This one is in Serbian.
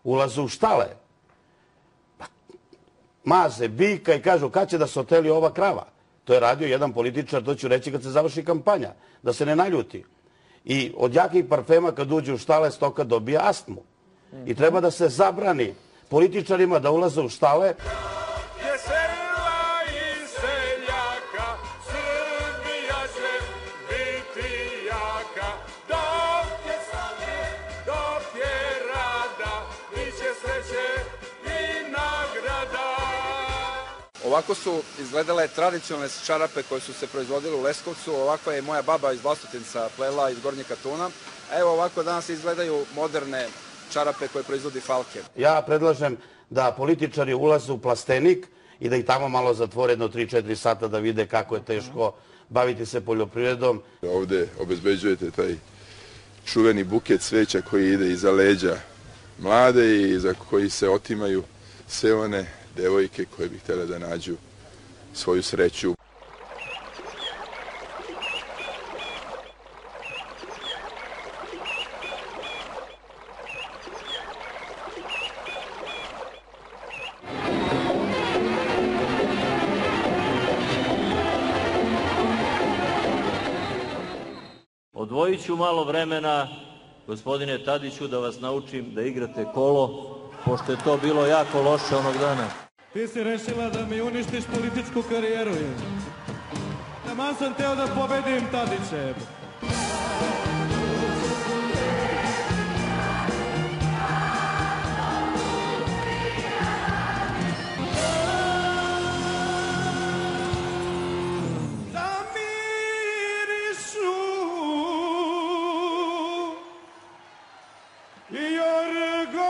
ulaze u štale, maze bika i kažu kad će da se oteli ova krava. To je radio jedan političar, to ću reći kad se završi kampanja, da se ne naljuti. I od jakih parfema kad uđe u štale stoka dobija astmu. I treba da se zabrani političarima da ulaze u štale. Ovako su izgledale tradicionalne čarape koje su se proizvodile u Leskovcu, ovako je moja baba iz Vlasotinca plela iz Gornjeg Katuna, a evo ovako danas izgledaju moderne čarape koje proizvodi Falke. Ja predlažem da političari ulaze u plastenik i da ih tamo malo zatvore jedno 3-4 sata da vide kako je teško baviti se poljoprivredom. Ovde obezbeđujete taj čuveni buket cveća koji ide iza leđa mlade i za koji se otimaju sve one devojke koje bi htjele da nađu svoju sreću. Odvojit ću malo vremena, gospodine Tadiću, da vas naučim da igrate kolo, pošto je to bilo jako loše onog dana. Ti si rešila da mi uništiš političku karijeru. Taman sam teo da pobedim Tadiće. Jorgovani